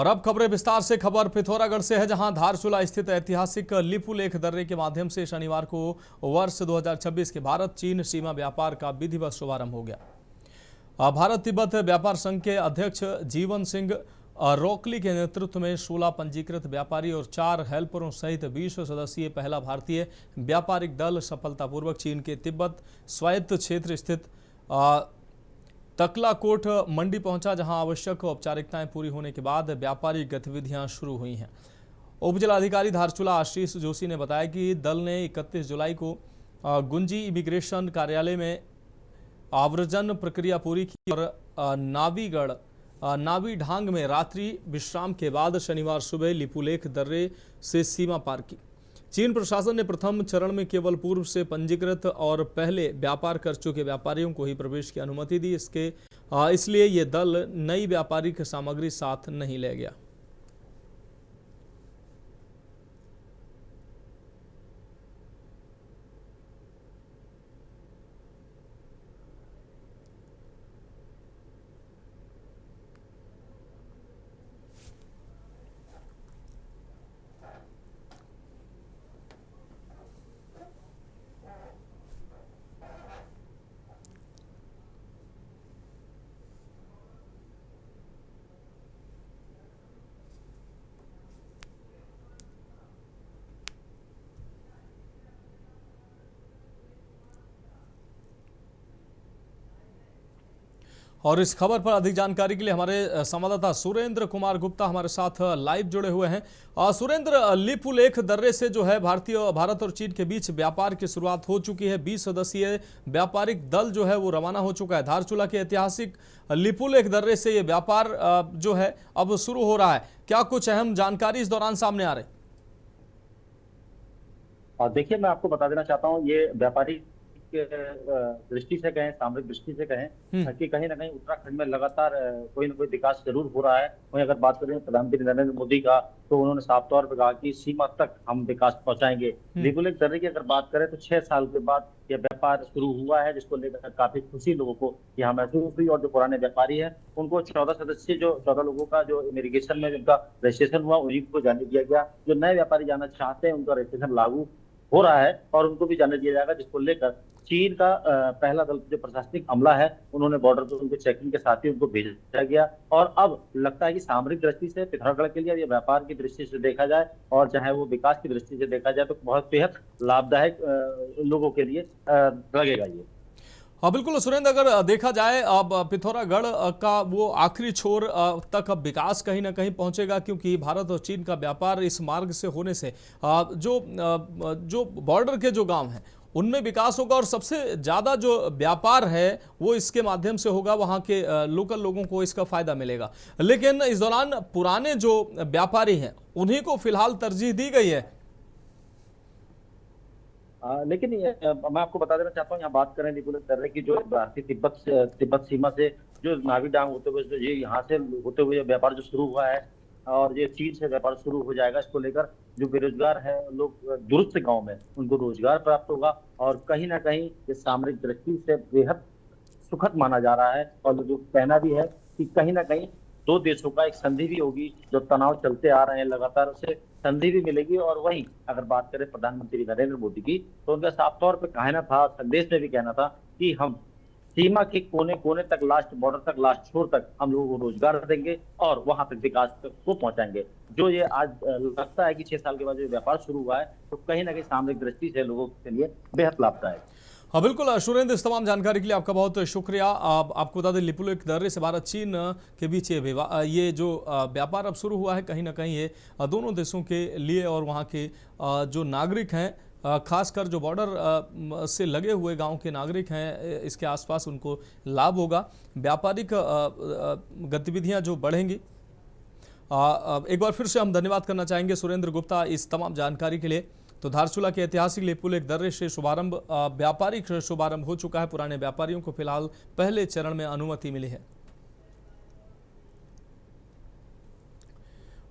और अब खबरें विस्तार से। खबर पिथौरागढ़ से है, जहां धारचूला स्थित ऐतिहासिक लिपुलेख दर्रे के माध्यम से शनिवार को वर्ष 2026 के भारत चीन सीमा व्यापार का विधिवत शुभारंभ हो गया। भारत तिब्बत व्यापार संघ के अध्यक्ष जीवन सिंह रोकली के नेतृत्व में 16 पंजीकृत व्यापारी और 4 हेल्परों सहित 20 सदस्यीय पहला भारतीय व्यापारिक दल सफलतापूर्वक चीन के तिब्बत स्वायत्त क्षेत्र स्थित तकलाकोट मंडी पहुंचा, जहां आवश्यक औपचारिकताएं पूरी होने के बाद व्यापारिक गतिविधियां शुरू हुई हैं। उप जिलाधिकारी धारचूला आशीष जोशी ने बताया कि दल ने 31 जुलाई को गुंजी इमिग्रेशन कार्यालय में आव्रजन प्रक्रिया पूरी की और नावी ढांग में रात्रि विश्राम के बाद शनिवार सुबह लिपुलेख दर्रे से सीमा पार की। चीन प्रशासन ने प्रथम चरण में केवल पूर्व से पंजीकृत और पहले व्यापार कर चुके व्यापारियों को ही प्रवेश की अनुमति दी। इसलिए ये दल नई व्यापारिक सामग्री साथ नहीं ले गया। और इस खबर पर अधिक जानकारी के लिए हमारे संवाददाता सुरेंद्र कुमार गुप्ता हमारे साथ लाइव जुड़े हुए हैं। सुरेंद्र, लिपुलेख दर्रे से जो है भारत और चीन के बीच व्यापार की शुरुआत हो चुकी है। 20 सदस्यीय व्यापारिक दल जो है वो रवाना हो चुका है। धारचूला के ऐतिहासिक लिपुलेख दर्रे से ये व्यापार जो है अब शुरू हो रहा है। क्या कुछ अहम जानकारी इस दौरान सामने आ रही? देखिए, मैं आपको बता देना चाहता हूँ, ये व्यापारी दृष्टि से कहें, सामरिक दृष्टि से कहें कि कहीं ना कहीं उत्तराखंड में लगातार कोई ना कोई विकास जरूर हो रहा है। वहीं अगर बात करें प्रधानमंत्री नरेंद्र मोदी का, तो उन्होंने साफ तौर पर कहा कि सीमा तक हम विकास पहुंचाएंगे। लिपुलेख दर्रे की अगर बात करें तो 6 साल के बाद यह व्यापार शुरू हुआ है, जिसको लेकर काफी खुशी लोगों को यहाँ महसूस हुई। और जो पुराने व्यापारी है उनको 14 लोगों का जो इमिग्रेशन में जिनका रजिस्ट्रेशन हुआ उन्हीं को जाने दिया गया। जो नए व्यापारी जाना चाहते हैं उनका रजिस्ट्रेशन लागू हो रहा है और उनको भी जाने दिया जाएगा, जिसको लेकर चीन का पहला दल जो प्रशासनिक अमला है उन्होंने बॉर्डर पर उनको चेकिंग के साथ ही उनको भेजा गया। और अब लगता है कि सामरिक दृष्टि से पिथौरागढ़ के लिए, या व्यापार की दृष्टि से देखा जाए और चाहे वो विकास की दृष्टि से देखा जाए, तो बहुत बेहद लाभदायक लोगों के लिए लगेगा ये। हाँ बिल्कुल सुरेंद्र, अगर देखा जाए अब पिथौरागढ़ का वो आखिरी छोर तक अब विकास कहीं ना कहीं पहुंचेगा, क्योंकि भारत और चीन का व्यापार इस मार्ग से होने से जो बॉर्डर के जो गांव हैं उनमें विकास होगा और सबसे ज़्यादा जो व्यापार है वो इसके माध्यम से होगा। वहाँ के लोकल लोगों को इसका फायदा मिलेगा। लेकिन इस दौरान पुराने जो व्यापारी हैं उन्हीं को फिलहाल तरजीह दी गई है। लेकिन मैं आपको बता देना चाहता हूँ, यहाँ बात करें लिपुलेख दर्रे की, जो भारतीय तिब्बत सीमा से जो नावी डांग होते हुए ये यहाँ से होते हुए व्यापार जो शुरू हुआ है और ये चीन से व्यापार शुरू हो जाएगा, इसको लेकर जो बेरोजगार है लोग दूरस्थ गांव में उनको रोजगार प्राप्त होगा। और कहीं ना कहीं ये सामरिक दृष्टि से बेहद सुखद माना जा रहा है। और जो कहना भी है कि कहीं ना कहीं दो देशों का एक संधि भी होगी, जो तनाव चलते आ रहे हैं लगातार उसे संधि भी मिलेगी। और वहीं अगर बात करें प्रधानमंत्री नरेंद्र मोदी की, तो उनका साफ तौर पर कहना था, संदेश में भी कहना था कि हम सीमा के कोने कोने तक, लास्ट बॉर्डर तक, लास्ट छोर तक हम लोगों को रोजगार देंगे और वहां तक विकास को पहुंचाएंगे। जो ये आज लगता है कि 6 साल के बाद जो व्यापार शुरू हुआ है, तो कहीं ना कहीं सामरिक दृष्टि से लोगों के लिए बेहद लाभदायक। हाँ बिल्कुल सुरेंद्र, इस तमाम जानकारी के लिए आपका बहुत शुक्रिया। आपको बता दें, लिपुलेख दर्रे से भारत चीन के बीच ये जो व्यापार अब शुरू हुआ है, कहीं ना कहीं ये दोनों देशों के लिए और वहाँ के जो नागरिक हैं, खासकर जो बॉर्डर से लगे हुए गांव के नागरिक हैं इसके आसपास, उनको लाभ होगा। व्यापारिक गतिविधियां जो बढ़ेंगी। एक बार फिर से हम धन्यवाद करना चाहेंगे सुरेंद्र गुप्ता इस तमाम जानकारी के लिए। तो धारचूला के ऐतिहासिक लिपुलेख दर्रे से व्यापारिक शुभारंभ हो चुका है। पुराने व्यापारियों को फिलहाल पहले चरण में अनुमति मिली है।